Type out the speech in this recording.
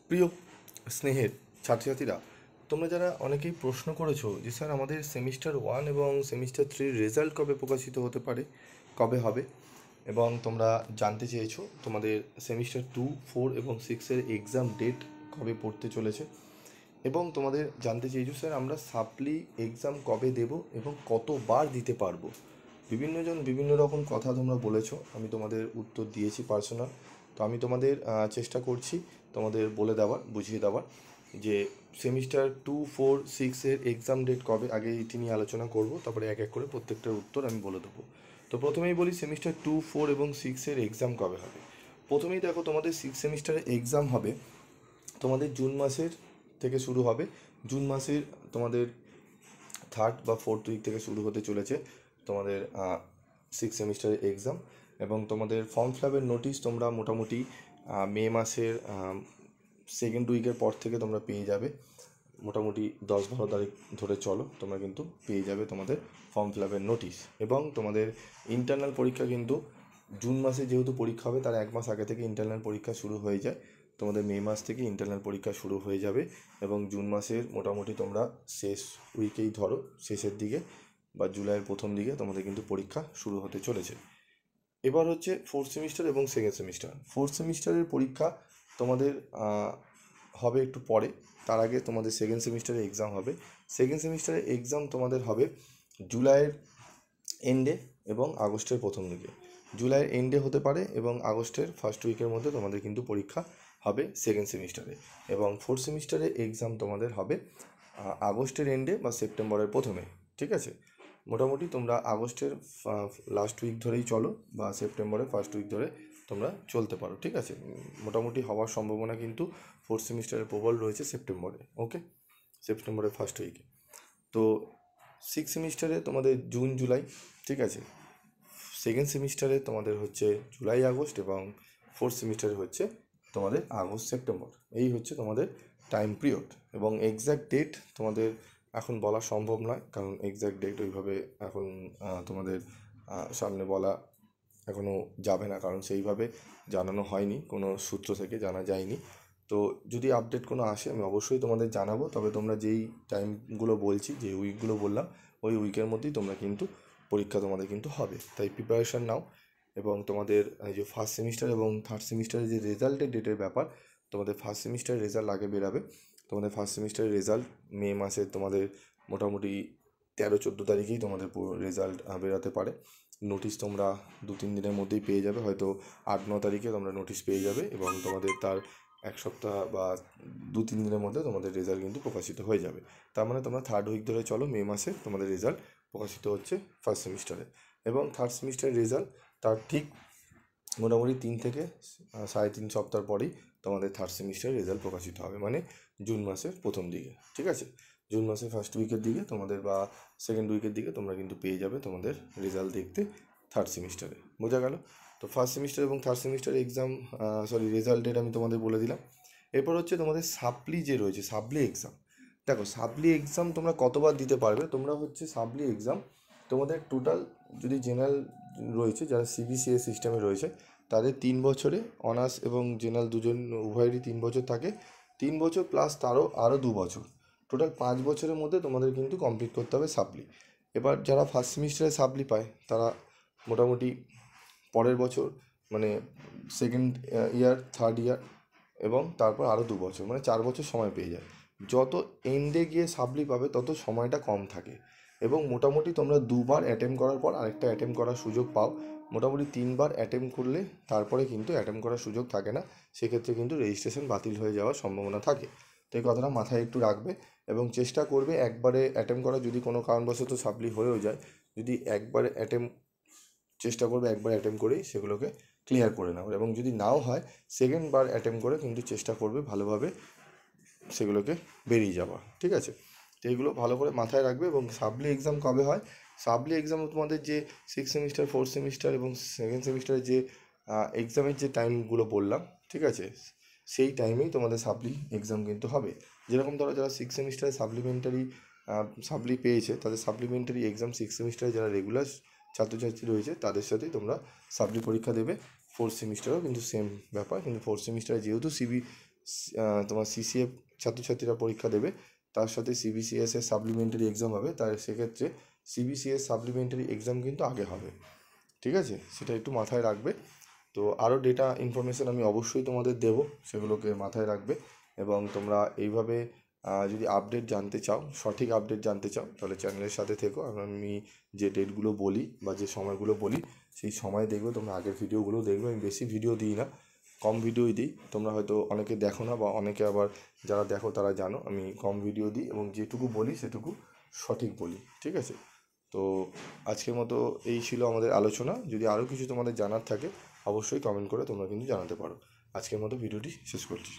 প্রিয় স্নেহের ছাত্রছাত্রীরা, তোমরা যারা অনেকেই প্রশ্ন করেছো যে স্যার আমাদের সেমিস্টার 1 এবং সেমিস্টার 3 রেজাল্ট কবে প্রকাশিত হতে পারে, কবে হবে, এবং তোমরা জানতে চেয়েছো তোমাদের সেমিস্টার 2, 4 এবং 6-এর এক্সাম ডেট কবে পড়তে চলেছে, এবং তোমাদের জানতে চেয়েছো স্যার আমরা সাপ্লি এক্সাম কবে দেব এবং কতবার দিতে পারবো। বিভিন্নজন বিভিন্ন রকম কথা তোমরা বলেছো, আমি তোমাদের উত্তর দিয়েছি পার্সোনাল। তো আমি তোমাদের চেষ্টা করছি তোমাদের বলে দেওয়ার, বুঝিয়ে দেওয়ার যে সেমিস্টার 2, 4, 6-এর এক্সাম ডেট কবে, আগে এটি নিয়ে আলোচনা করব, তারপরে এক এক করে প্রত্যেকটার উত্তর আমি বলে দেবো। তো প্রথমেই বলি সেমিস্টার 2, 4 এবং 6-এর এক্সাম কবে হবে। প্রথমেই দেখো, তোমাদের 6 সেমিস্টারের এক্সাম হবে তোমাদের জুন মাসের থেকে শুরু হবে। জুন মাসের তোমাদের 3rd বা 4th উইক থেকে শুরু হতে চলেছে তোমাদের 6 সেমিস্টারের এক্সাম, এবং তোমাদের ফর্ম ফিল আপের নোটিশ তোমরা মোটামুটি মে মাসের 2nd উইকের পর থেকে তোমরা পেয়ে যাবে। মোটামুটি 10-12 তারিখ ধরে চলো, তোমরা কিন্তু পেয়ে যাবে তোমাদের ফর্ম ফিল আপের নোটিশ। এবং তোমাদের ইন্টারনাল পরীক্ষা কিন্তু জুন মাসে যেহেতু পরীক্ষা হবে, তার 1 মাস আগে থেকে ইন্টারনাল পরীক্ষা শুরু হয়ে যায়। তোমাদের মে মাস থেকে ইন্টারনাল পরীক্ষা শুরু হয়ে যাবে, এবং জুন মাসের মোটামুটি তোমরা শেষ উইকেই ধরো, শেষের দিকে বা জুলাইয়ের প্রথম দিকে তোমাদের কিন্তু পরীক্ষা শুরু হতে চলেছে। এবার হচ্ছে 4th সেমিস্টার এবং 2nd সেমিস্টার। 4th সেমিস্টারের পরীক্ষা তোমাদের হবে একটু পরে, তার আগে তোমাদের 2nd সেমিস্টারের এক্সাম হবে। 2nd সেমিস্টারের এক্সাম তোমাদের হবে জুলাইয়ের এন্ডে এবং আগস্টের প্রথম দিকে। জুলাইয়ের এন্ডে হতে পারে এবং আগস্টের ফার্স্ট উইকের মধ্যে তোমাদের কিন্তু পরীক্ষা হবে 2nd সেমিস্টারে। এবং 4th সেমিস্টারে এক্সাম তোমাদের হবে আগস্টের এন্ডে বা সেপ্টেম্বরের প্রথমে। ঠিক আছে, মোটামুটি তোমরা আগস্টের লাস্ট উইক ধরেই চলো বা সেপ্টেম্বরের ফার্স্ট উইক ধরে তোমরা চলতে পারো। ঠিক আছে, মোটামুটি হওয়ার সম্ভাবনা কিন্তু 4th সেমিস্টারের প্রবল রয়েছে সেপ্টেম্বরে। ওকে, সেপ্টেম্বরের ফার্স্ট উইকে। তো 6 সেমিস্টারে তোমাদের জুন জুলাই। ঠিক আছে, 2nd সেমিস্টারে তোমাদের হচ্ছে জুলাই আগস্ট, এবং 4th সেমিস্টারে হচ্ছে তোমাদের আগস্ট সেপ্টেম্বর। এই হচ্ছে তোমাদের টাইম পিরিয়ড। এবং এক্স্যাক্ট ডেট তোমাদের এখন বলা সম্ভব নয়, কারণ এক্স্যাক্ট ডেট ওইভাবে এখন তোমাদের সামনে বলা এখনও যাবে না, কারণ সেইভাবে জানানো হয়নি, কোনো সূত্র থেকে জানা যায়নি। তো যদি আপডেট কোনো আসে আমি অবশ্যই তোমাদের জানাবো। তবে তোমরা যেই টাইমগুলো বলছি, যে উইকগুলো বললাম, ওই উইকের মধ্যেই তোমরা কিন্তু পরীক্ষা তোমাদের কিন্তু হবে, তাই প্রিপারেশান নাও। এবং তোমাদের এই যে ফার্স্ট সেমিস্টার এবং থার্ড সেমিস্টারের যে রেজাল্টের ডেটের ব্যাপার, তোমাদের ফার্স্ট সেমিস্টারের রেজাল্ট আগে বেরাবে। তোমাদের ফার্স্ট সেমিস্টারের রেজাল্ট মে মাসে তোমাদের মোটামুটি 13-14 তারিখেই তোমাদের পুরো রেজাল্ট বেরাতে পারে। নোটিশ তোমরা 2-3 দিনের মধ্যেই পেয়ে যাবে, হয়তো 8-9 তারিখে তোমরা নোটিশ পেয়ে যাবে, এবং তোমাদের তার 1 সপ্তাহ বা 2-3 দিনের মধ্যে তোমাদের রেজাল্ট কিন্তু প্রকাশিত হয়ে যাবে। তার মানে তোমরা 3rd উইক ধরে চলো, মে মাসে তোমাদের রেজাল্ট প্রকাশিত হচ্ছে ফার্স্ট সেমিস্টারে। এবং থার্ড সেমিস্টারের রেজাল্ট তার ঠিক মোটামুটি 3 থেকে 3.5 সপ্তাহ পরেই তোমাদের থার্ড সেমিস্টারের রেজাল্ট প্রকাশিত হবে, মানে জুন মাসের প্রথম দিকে। ঠিক আছে, জুন মাসের ফার্স্ট উইকের দিকে তোমাদের বা সেকেন্ড উইকের দিকে তোমরা কিন্তু পেয়ে যাবে তোমাদের রেজাল্ট দেখতে থার্ড সেমিস্টারে। বোঝা গেল? তো ফার্স্ট সেমিস্টার এবং third semester exam, result date আমি তোমাদের বলে দিলাম। এরপর হচ্ছে তোমাদের সাপ্লি যে রয়েছে, সাপ্লি এক্সাম। দেখো, সাপ্লি এক্সাম তোমরা কতবার দিতে পারবে। তোমরা হচ্ছে সাপ্লি এক্সাম তোমাদের টোটাল, যদি জেনারেল রয়েছে, যারা সিবিসিএস সিস্টেমে রয়েছে, তাদের 3 বছরে অনার্স এবং জেনারেল দুজন উভয়েরই 3 বছর থাকে। 3 বছর প্লাস আরও 2 বছর, টোটাল 5 বছরের মধ্যে তোমাদের কিন্তু কমপ্লিট করতে হবে সাপ্লি। এবার যারা ফার্স্ট সেমিস্টারে সাপ্লি পায়, তারা মোটামুটি পরের বছর, মানে সেকেন্ড ইয়ার, থার্ড ইয়ার, এবং তারপর আরও 2 বছর, মানে 4 বছর সময় পেয়ে যায়। যত এন্ডে গিয়ে সাপ্লি পাবে তত সময়টা কম থাকে, এবং মোটামুটি তোমরা 2বার অ্যাটেম্প করার পর আরেকটা অ্যাটেম্প করার সুযোগ পাও। মোটামুটি 3বার অ্যাটেম্প করলে তারপরে কিন্তু অ্যাটেম্প করার সুযোগ থাকে না, সেক্ষেত্রে কিন্তু রেজিস্ট্রেশন বাতিল হয়ে যাওয়ার সম্ভাবনা থাকে। তো এই কথাটা মাথায় একটু রাখবে, এবং চেষ্টা করবে একবারে অ্যাটেম্প করা। যদি কোনো কারণবশত সাপ্লি হয়েও যায়, যদি একবারে অ্যাটেম্প, চেষ্টা করবে একবার অ্যাটেম্প করেই সেগুলোকে ক্লিয়ার করে নেওয়ার, এবং যদি নাও হয় সেকেন্ড বার অ্যাটেম্প করে কিন্তু চেষ্টা করবে ভালোভাবে সেগুলোকে বেরিয়ে যাওয়া। ঠিক আছে, তো এইগুলো ভালো করে মাথায় রাখবে। এবং সাপ্লি এক্সাম কবে হয়, সাপ্লি এক্সাম তোমাদের যে 6 সেমিস্টার, 4th সেমিস্টার এবং 2nd সেমিস্টারের যে এক্সামের যে টাইমগুলো বললাম, ঠিক আছে, সেই টাইমেই তোমাদের সাপ্লি এক্সাম কিন্তু হবে। যেরকম ধরো, যারা 6 সেমিস্টারে সাপ্লিমেন্টারি সাপ্লি পেয়েছে, তাদের সাপ্লিমেন্টারি এক্সাম 6 সেমিস্টারে যারা রেগুলার ছাত্রছাত্রী রয়েছে, তাদের সাথেই তোমরা সাপ্লি পরীক্ষা দেবে। 4th সেমিস্টারেও কিন্তু সেম ব্যাপার, কিন্তু 4th সেমিস্টারে যেহেতু তোমার সিসিএফ ছাত্রছাত্রীরা পরীক্ষা দেবে, তার সাথে সিবিসিএস এর সাপ্লিমেন্টারি এক্সাম হবে, তার সেক্ষেত্রে সিবিসিএস সাপ্লিমেন্টারি এক্সাম কিন্তু আগে হবে। ঠিক আছে, সেটা একটু মাথায় রাখবে। তো আরও ডেটা ইনফরমেশান আমি অবশ্যই তোমাদের দেবো, সেগুলোকে মাথায় রাখবে। এবং তোমরা এইভাবে যদি আপডেট জানতে চাও, সঠিক আপডেট জানতে চাও, তাহলে চ্যানেলের সাথে থেকো। আর আমি যে ডেটগুলো বলি বা যে সময়গুলো বলি সেই সময় দেখবে, তোমরা আগের ভিডিওগুলো দেখবে। আমি বেশি ভিডিও দিই না, কম ভিডিওই দিই। তোমরা হয়তো অনেকে দেখো না, বা অনেকে আবার যারা দেখো তারা জানো আমি কম ভিডিও দিই, এবং যেটুকু বলি সেটুকু সঠিক বলি। ঠিক আছে, তো আজকের মতো এই ছিল আমাদের আলোচনা। যদি আরও কিছু তোমাদের জানার থাকে অবশ্যই কমেন্ট করে তোমরা কিন্তু জানাতে পারো। আজকের মতো ভিডিওটি শেষ করছি।